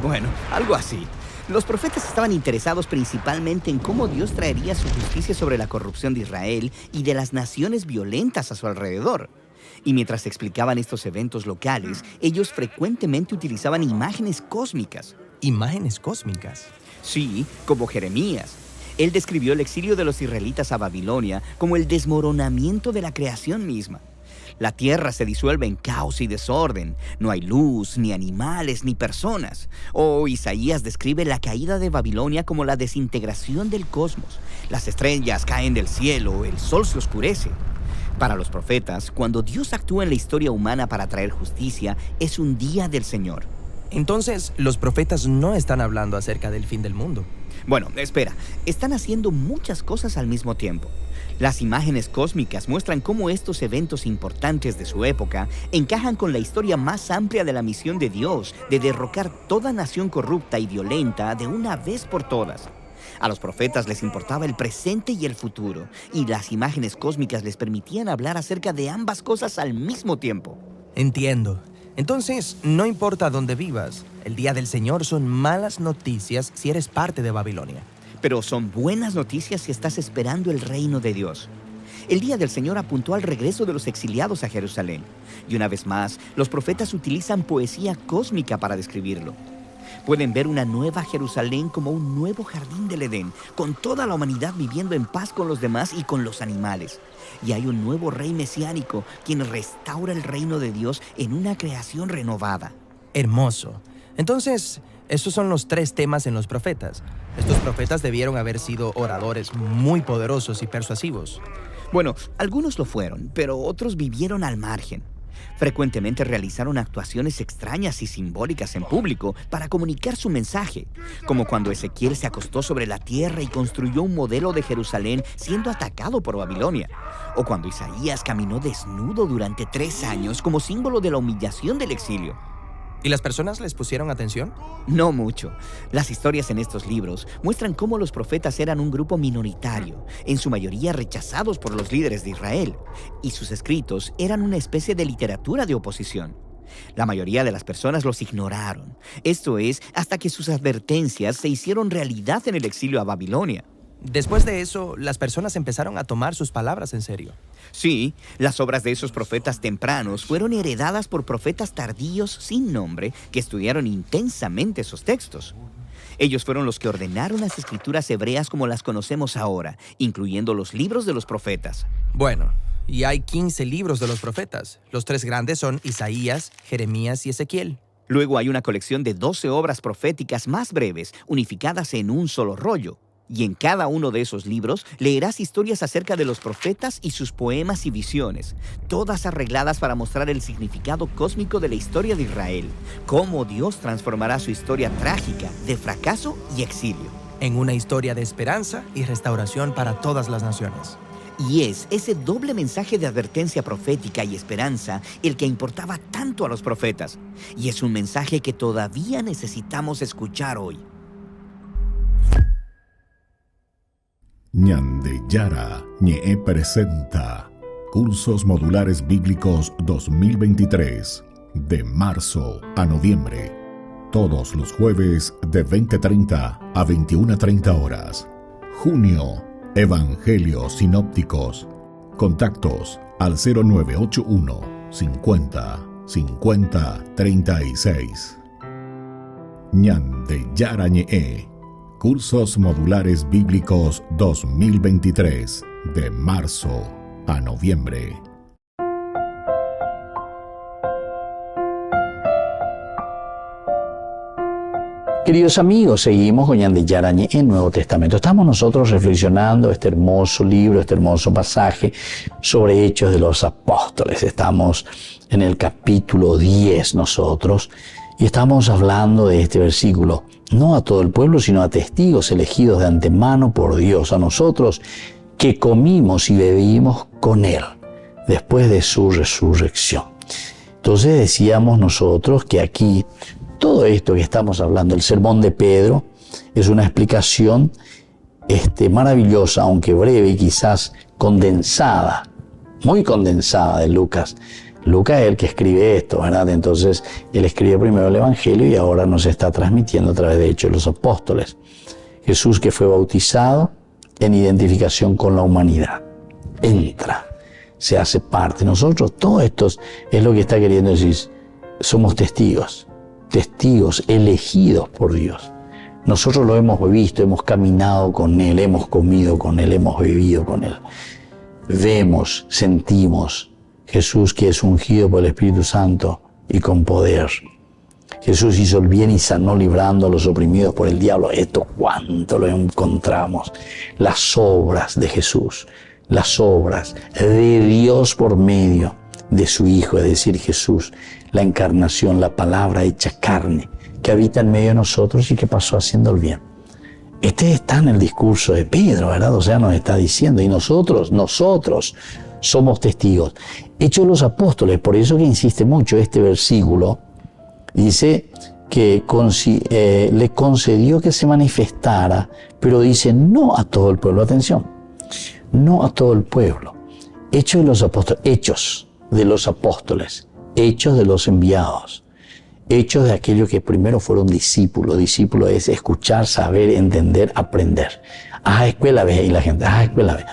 Bueno, algo así. Los profetas estaban interesados principalmente en cómo Dios traería su justicia sobre la corrupción de Israel y de las naciones violentas a su alrededor. Y mientras explicaban estos eventos locales, ellos frecuentemente utilizaban imágenes cósmicas. ¿Imágenes cósmicas? Sí, como Jeremías. Él describió el exilio de los israelitas a Babilonia como el desmoronamiento de la creación misma. La tierra se disuelve en caos y desorden. No hay luz, ni animales, ni personas. O Isaías describe la caída de Babilonia como la desintegración del cosmos. Las estrellas caen del cielo, el sol se oscurece. Para los profetas, cuando Dios actúa en la historia humana para traer justicia, es un día del Señor. Entonces, los profetas no están hablando acerca del fin del mundo. Bueno, espera. Están haciendo muchas cosas al mismo tiempo. Las imágenes cósmicas muestran cómo estos eventos importantes de su época encajan con la historia más amplia de la misión de Dios de derrocar toda nación corrupta y violenta de una vez por todas. A los profetas les importaba el presente y el futuro, y las imágenes cósmicas les permitían hablar acerca de ambas cosas al mismo tiempo. Entiendo. Entonces, no importa dónde vivas, el día del Señor son malas noticias si eres parte de Babilonia. Pero son buenas noticias si estás esperando el reino de Dios. El día del Señor apuntó al regreso de los exiliados a Jerusalén. Y una vez más, los profetas utilizan poesía cósmica para describirlo. Pueden ver una nueva Jerusalén como un nuevo jardín del Edén, con toda la humanidad viviendo en paz con los demás y con los animales. Y hay un nuevo rey mesiánico, quien restaura el reino de Dios en una creación renovada. Hermoso. Entonces, esos son los 3 temas en los profetas. Estos profetas debieron haber sido oradores muy poderosos y persuasivos. Bueno, algunos lo fueron, pero otros vivieron al margen. Frecuentemente realizaron actuaciones extrañas y simbólicas en público para comunicar su mensaje, como cuando Ezequiel se acostó sobre la tierra y construyó un modelo de Jerusalén siendo atacado por Babilonia, o cuando Isaías caminó desnudo durante 3 años como símbolo de la humillación del exilio. ¿Y las personas les pusieron atención? No mucho. Las historias en estos libros muestran cómo los profetas eran un grupo minoritario, en su mayoría rechazados por los líderes de Israel, y sus escritos eran una especie de literatura de oposición. La mayoría de las personas los ignoraron. Esto es, hasta que sus advertencias se hicieron realidad en el exilio a Babilonia. Después de eso, las personas empezaron a tomar sus palabras en serio. Sí, las obras de esos profetas tempranos fueron heredadas por profetas tardíos sin nombre que estudiaron intensamente esos textos. Ellos fueron los que ordenaron las escrituras hebreas como las conocemos ahora, incluyendo los libros de los profetas. Bueno, y hay 15 libros de los profetas. Los 3 grandes son Isaías, Jeremías y Ezequiel. Luego hay una colección de 12 obras proféticas más breves, unificadas en un solo rollo. Y en cada uno de esos libros leerás historias acerca de los profetas y sus poemas y visiones, todas arregladas para mostrar el significado cósmico de la historia de Israel, cómo Dios transformará su historia trágica de fracaso y exilio en una historia de esperanza y restauración para todas las naciones. Y es ese doble mensaje de advertencia profética y esperanza el que importaba tanto a los profetas. Y es un mensaje que todavía necesitamos escuchar hoy. Ñande Yara Ñe presenta Cursos Modulares Bíblicos 2023, de marzo a noviembre. Todos los jueves de 20:30 a 21:30 horas. Junio, Evangelios Sinópticos. Contactos al 0981 50 50 36. Ñande Yara Ñe. Cursos Modulares Bíblicos 2023, de marzo a noviembre. Queridos amigos, seguimos con Ñande Yara Ñe en Nuevo Testamento. Estamos nosotros reflexionando este hermoso libro, este hermoso pasaje sobre Hechos de los Apóstoles. Estamos en el capítulo 10 nosotros y estamos hablando de este versículo. No a todo el pueblo, sino a testigos elegidos de antemano por Dios, a nosotros que comimos y bebimos con Él después de su resurrección. Entonces decíamos nosotros que aquí todo esto que estamos hablando, el sermón de Pedro, es una explicación maravillosa, aunque breve y quizás condensada, muy condensada de Lucas. Lucas es el que escribe esto, ¿verdad? Entonces, él escribe primero el Evangelio y ahora nos está transmitiendo a través de Hechos de los Apóstoles. Jesús, que fue bautizado en identificación con la humanidad, entra, se hace parte. Nosotros, todo esto es lo que está queriendo decir. Somos testigos elegidos por Dios. Nosotros lo hemos visto, hemos caminado con Él, hemos comido con Él, hemos vivido con Él. Vemos, sentimos Jesús, que es ungido por el Espíritu Santo y con poder. Jesús hizo el bien y sanó, librando a los oprimidos por el diablo. Esto cuánto lo encontramos. Las obras de Jesús, las obras de Dios por medio de su Hijo, es decir, Jesús, la encarnación, la palabra hecha carne, que habita en medio de nosotros y que pasó haciendo el bien. Este está en el discurso de Pedro, ¿verdad? O sea, nos está diciendo, y nosotros somos testigos. Hechos de los Apóstoles, por eso que insiste mucho este versículo, dice que le concedió que se manifestara, pero dice no a todo el pueblo. Atención, no a todo el pueblo. Hechos de los Apóstoles, hechos de los apóstoles, hechos de los enviados, hechos de aquellos que primero fueron discípulos. Discípulo es escuchar, saber, entender, aprender. Escuela ve y la gente, escuela ve.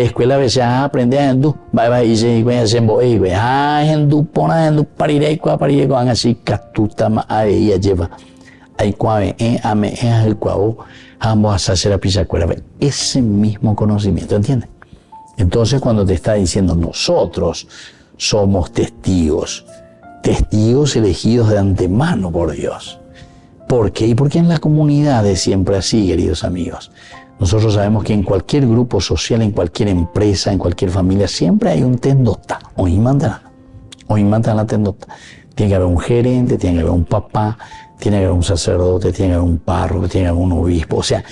Escuela ve se aprende a endu, va y se ve sembo e ve. Endu pona endu parire con así catuta ma ella lleva. Hay cuave ame el cuau ambos a hacer a pisa escuela ve. Ese mismo conocimiento, ¿entiendes? Entonces, cuando te está diciendo nosotros somos testigos elegidos de antemano por Dios. ¿Por qué? Y porque en la comunidad es siempre así, queridos amigos. Nosotros sabemos que en cualquier grupo social, en cualquier empresa, en cualquier familia, siempre hay un tendota. Hoy mandan la tendota. Tiene que haber un gerente, tiene que haber un papá, tiene que haber un sacerdote, tiene que haber un párroco, tiene que haber un obispo. O sea,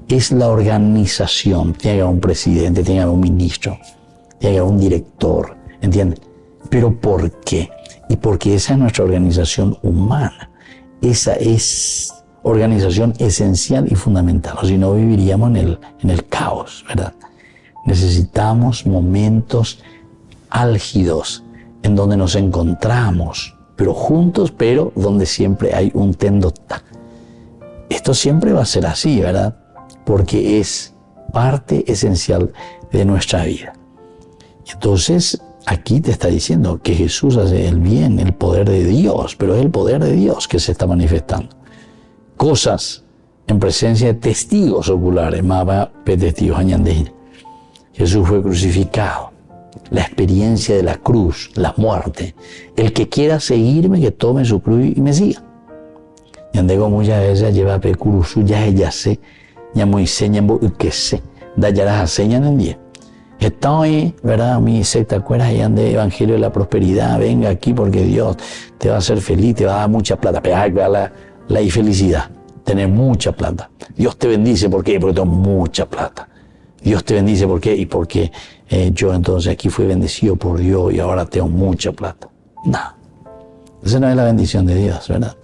es la organización. Tiene que haber un presidente, tiene que haber un ministro, tiene que haber un director. ¿Entienden? ¿Pero por qué? Y porque esa es nuestra organización humana. Esa es organización esencial y fundamental. O si no, viviríamos en el caos, ¿verdad? Necesitamos momentos álgidos en donde nos encontramos, pero juntos, pero donde siempre hay un tendota. Esto siempre va a ser así, ¿verdad? Porque es parte esencial de nuestra vida. Entonces, aquí te está diciendo que Jesús hace el bien, el poder de Dios, pero es el poder de Dios que se está manifestando. Cosas en presencia de testigos oculares, maba testigos añandein. Jesús fue crucificado, la experiencia de la cruz, la muerte. El que quiera seguirme, que tome su cruz y me siga. Yandego muchas veces lleva pecurusu, ya ella sé, ya Moisés, ya que sé, da ya las señas en el día. Está hoy, ¿verdad? Mi secta, ¿acuerdas? Allá de Evangelio de la Prosperidad, venga aquí porque Dios te va a hacer feliz, te va a dar mucha plata. Pero hay que dar la infelicidad, tener mucha plata. Dios te bendice, ¿por qué? Porque tengo mucha plata. Dios te bendice, ¿por qué? Y porque yo entonces aquí fui bendecido por Dios y ahora tengo mucha plata. No, esa no es la bendición de Dios, ¿verdad?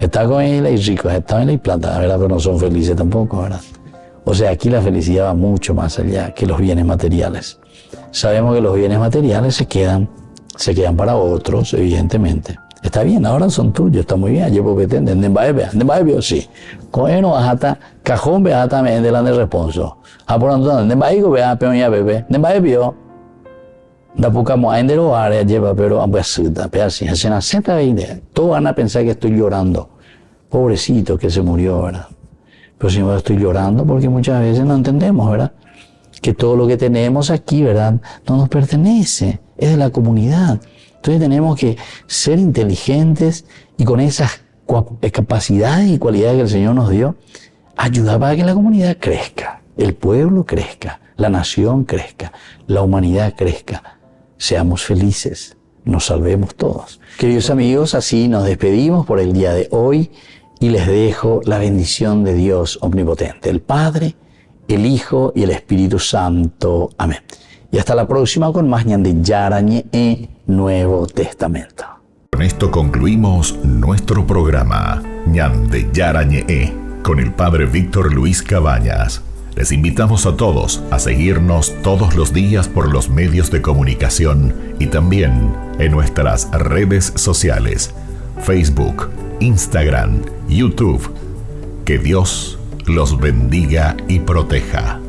Está con él y ricos, está en la plata, ¿verdad? Pero no son felices tampoco, ¿verdad? O sea, aquí la felicidad va mucho más allá que los bienes materiales. Sabemos que los bienes materiales se quedan para otros, evidentemente. Está bien, ahora son tuyos, está muy bien. Llevo que te entienden, de sí. Coeno, hasta cajón, vea también delante del responso. Por tanto, de baigo, vea, peón ya bebé, de baibio. Da pucamo a endero área lleva, pero ambasita, así, hacen a Z20. Todos van a pensar que estoy llorando. Pobrecito que se murió, ¿verdad? Pero si no estoy llorando porque muchas veces no entendemos, ¿verdad? Que todo lo que tenemos aquí, ¿verdad? No nos pertenece, es de la comunidad. Entonces tenemos que ser inteligentes y con esas capacidades y cualidades que el Señor nos dio, ayudar para que la comunidad crezca, el pueblo crezca, la nación crezca, la humanidad crezca. Seamos felices, nos salvemos todos. Queridos amigos, así nos despedimos por el día de hoy. Y les dejo la bendición de Dios omnipotente, el Padre, el Hijo y el Espíritu Santo. Amén. Y hasta la próxima con más Ñande Yarañe Nuevo Testamento. Con esto concluimos nuestro programa Ñande Yarañe con el Padre Víctor Luis Cabañas. Les invitamos a todos a seguirnos todos los días por los medios de comunicación y también en nuestras redes sociales, Facebook, Instagram, YouTube. Que Dios los bendiga y proteja.